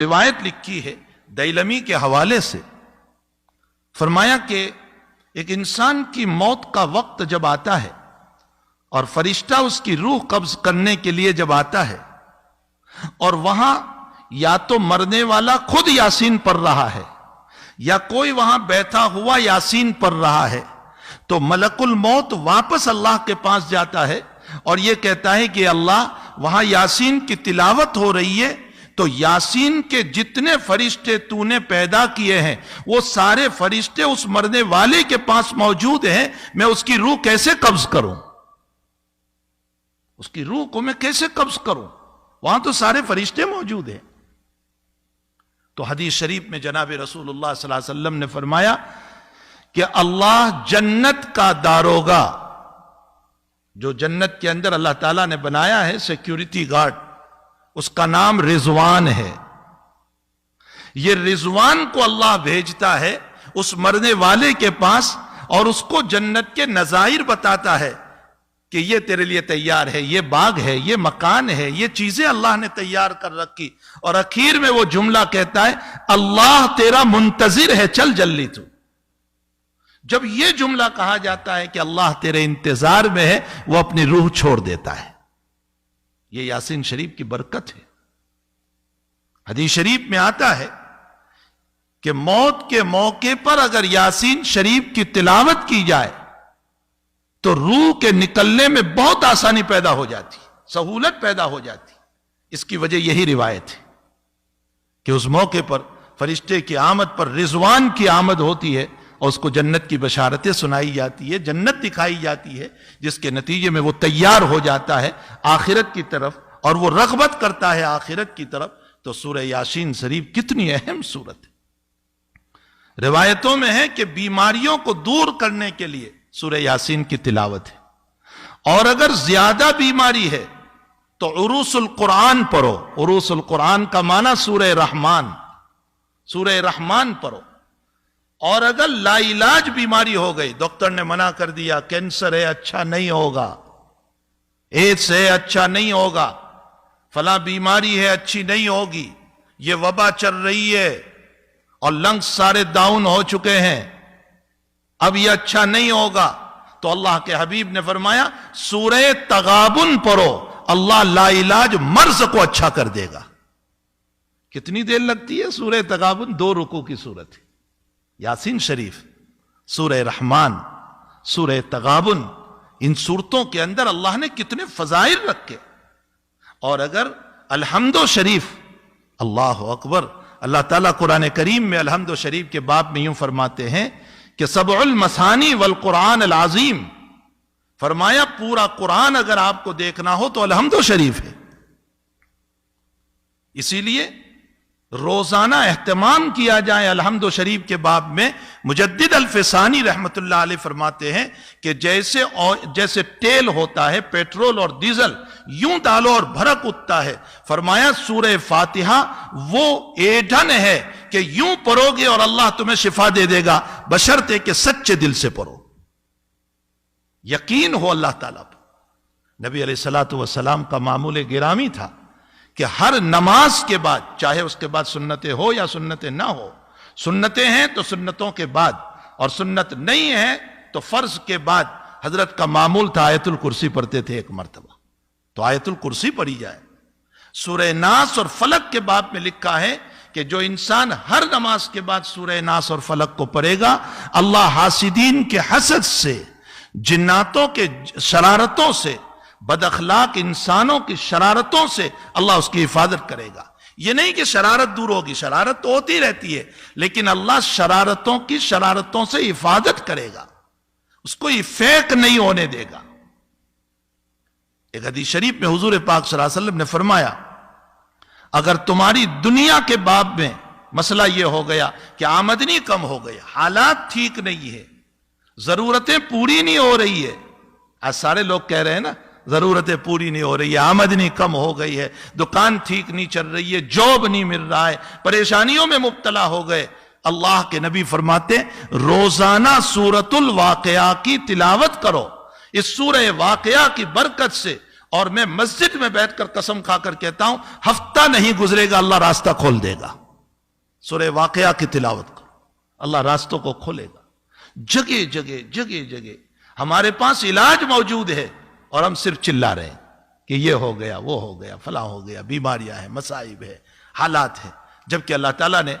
روایت لکھی ہے دیلمی کے حوالے سے، فرمایا کہ ایک انسان کی موت کا وقت جب آتا ہے اور فرشتہ اس کی روح قبض کرنے کے لیے جب آتا ہے اور وہاں یا تو مرنے والا خود یاسین پڑھ رہا ہے یا کوئی وہاں بیٹھا ہوا یاسین پڑھ رہا ہے، تو ملک الموت واپس اللہ کے پاس جاتا ہے اور یہ کہتا ہے کہ اللہ وہاں یاسین کی تلاوت ہو رہی ہے، تو یاسین کے جتنے فرشتے تو نے پیدا کیے ہیں وہ سارے فرشتے اس مرنے والے کے پاس موجود ہیں، میں اس کی روح کیسے قبض کروں؟ اس کی روح کو میں کیسے قبض کروں؟ وہاں تو سارے فرشتے موجود ہیں۔ تو حدیث شریف میں جناب رسول اللہ صلی اللہ علیہ وسلم نے فرمایا کہ اللہ جنت کا داروغہ، جو جنت کے اندر اللہ تعالیٰ نے بنایا ہے سیکیورٹی گارڈ، اس کا نام رضوان ہے۔ یہ رضوان کو اللہ بھیجتا ہے اس مرنے والے کے پاس اور اس کو جنت کے نظائر بتاتا ہے کہ یہ تیرے لیے تیار ہے، یہ باغ ہے، یہ مکان ہے، یہ چیزیں اللہ نے تیار کر رکھی، اور اخیر میں وہ جملہ کہتا ہے اللہ تیرا منتظر ہے، چل جلدی تو۔ جب یہ جملہ کہا جاتا ہے کہ اللہ تیرے انتظار میں ہے، وہ اپنی روح چھوڑ دیتا ہے۔ یہ یاسین شریف کی برکت ہے۔ حدیث شریف میں آتا ہے کہ موت کے موقع پر اگر یاسین شریف کی تلاوت کی جائے تو روح کے نکلنے میں بہت آسانی پیدا ہو جاتی، سہولت پیدا ہو جاتی۔ اس کی وجہ یہی روایت ہے کہ اس موقع پر فرشتے کی آمد پر رضوان کی آمد ہوتی ہے اور اس کو جنت کی بشارتیں سنائی جاتی ہے، جنت دکھائی جاتی ہے، جس کے نتیجے میں وہ تیار ہو جاتا ہے آخرت کی طرف اور وہ رغبت کرتا ہے آخرت کی طرف۔ تو سورہ یاسین شریف کتنی اہم سورت ہے۔ روایتوں میں ہے کہ بیماریوں کو دور کرنے کے لیے سورہ یاسین کی تلاوت ہے، اور اگر زیادہ بیماری ہے تو عروس القرآن پڑھو۔ عروس القرآن کا معنی سورہ رحمان، سورہ رحمان پڑھو۔ اور اگر لا علاج بیماری ہو گئی، ڈاکٹر نے منع کر دیا کینسر ہے اچھا نہیں ہوگا، ایڈس ہے اچھا نہیں ہوگا، فلاں بیماری ہے اچھی نہیں ہوگی، یہ وبا چل رہی ہے اور لنگز سارے ڈاؤن ہو چکے ہیں، اب یہ اچھا نہیں ہوگا، تو اللہ کے حبیب نے فرمایا سورہ تغابن پڑھو، اللہ لا علاج مرض کو اچھا کر دے گا۔ کتنی دیر لگتی ہے سورہ تغابن؟ 2 رکوع کی صورت ہے۔ یاسین شریف، سورہ رحمان، سورہ تغابن، ان صورتوں کے اندر اللہ نے کتنے فضائل رکھے۔ اور اگر الحمد شریف، اللہ اکبر، اللہ تعالیٰ قرآن کریم میں الحمد شریف کے باب میں یوں فرماتے ہیں کہ سبع المثانی والقرآن العظیم، فرمایا پورا قرآن اگر آپ کو دیکھنا ہو تو الحمد شریف ہے۔ اسی لیے روزانہ اہتمام کیا جائے الحمد شریف کے باب میں۔ مجدد الفسانی رحمت اللہ علیہ فرماتے ہیں کہ جیسے تیل ہوتا ہے، پیٹرول اور ڈیزل، یوں ڈالو اور بھڑک اٹھتا ہے، فرمایا سورہ فاتحہ وہ ایندھن ہے کہ یوں پڑھو گے اور اللہ تمہیں شفا دے دے گا، بشرطے کہ سچے دل سے پڑھو، یقین ہو اللہ تعالیٰ پر۔ نبی علیہ الصلوۃ والسلام کا معمول گرامی تھا کہ ہر نماز کے بعد، چاہے اس کے بعد سنتیں ہو یا سنتیں نہ ہو، سنتیں ہیں تو سنتوں کے بعد، اور سنت نہیں ہے تو فرض کے بعد، حضرت کا معمول تھا آیت الکرسی پڑھتے تھے ایک مرتبہ، تو آیت الکرسی پڑھی جائے۔ سورہ ناس اور فلق کے باب میں لکھا ہے کہ جو انسان ہر نماز کے بعد سورہ ناس اور فلق کو پڑھے گا، اللہ حاسدین کے حسد سے، جناتوں کے شرارتوں سے، بد اخلاق انسانوں کی شرارتوں سے اللہ اس کی حفاظت کرے گا۔ یہ نہیں کہ شرارت دور ہوگی، شرارت تو ہوتی رہتی ہے، لیکن اللہ شرارتوں کی شرارتوں سے حفاظت کرے گا، اس کو فیک نہیں ہونے دے گا۔ ایک حدیث شریف میں حضور پاک صلی اللہ علیہ وسلم نے فرمایا اگر تمہاری دنیا کے باب میں مسئلہ یہ ہو گیا کہ آمدنی کم ہو گئی، حالات ٹھیک نہیں ہے، ضرورتیں پوری نہیں ہو رہی ہے، آج سارے لوگ کہہ رہے ہیں نا ضرورتیں پوری نہیں ہو رہی ہے، آمدنی کم ہو گئی ہے، دکان ٹھیک نہیں چل رہی ہے، جاب نہیں مل رہا ہے، پریشانیوں میں مبتلا ہو گئے، اللہ کے نبی فرماتے روزانہ سورۃ الواقعہ کی تلاوت کرو۔ اس سورہ واقعہ کی برکت سے اور میں مسجد میں بیٹھ کر قسم کھا کر کہتا ہوں ہفتہ نہیں گزرے گا اللہ راستہ کھول دے گا. سورہ واقعہ کی تلاوت کرو, اللہ راستوں کو کھولے گا. جگہ جگہ جگہ جگہ ہمارے پاس علاج موجود ہے اور ہم صرف چلا رہے ہیں کہ یہ ہو گیا, وہ ہو گیا, فلاں ہو گیا, بیماریاں ہیں, مصائب ہے, حالات ہیں. جبکہ اللہ تعالیٰ نے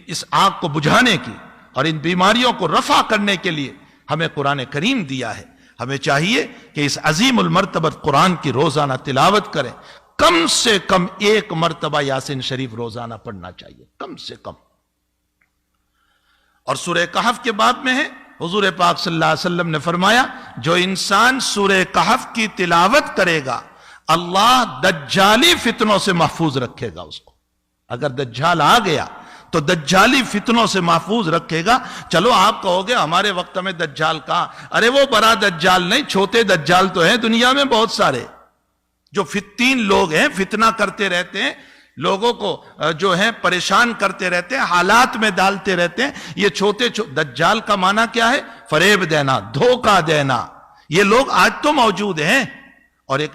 اس آگ کو بجھانے کی اور ان بیماریوں کو رفع کرنے کے لیے ہمیں قرآن کریم دیا ہے. ہمیں چاہیے کہ اس عظیم المرتبت قرآن کی روزانہ تلاوت کریں. کم سے کم 1 مرتبہ یاسین شریف روزانہ پڑھنا چاہیے, کم سے کم. اور سورہ کہف کے باب میں ہے, حضور پاک صلی اللہ علیہ وسلم نے فرمایا جو انسان سورہ کہف کی تلاوت کرے گا اللہ دجالی فتنوں سے محفوظ رکھے گا اس کو. اگر دجال آ گیا تو دجالی فتنوں سے محفوظ رکھے گا. چلو آپ کہو گے ہمارے وقت میں دجال کہاں, ارے وہ بڑا دجال نہیں, چھوٹے دجال تو ہیں دنیا میں بہت سارے, جو فتین لوگ ہیں, فتنہ کرتے رہتے ہیں, لوگوں کو جو ہیں پریشان کرتے رہتے ہیں, حالات میں ڈالتے رہتے ہیں. یہ چھوٹے دجال کا معنی کیا ہے؟ فریب دینا, دھوکہ دینا. یہ لوگ آج تو موجود ہیں. اور ایک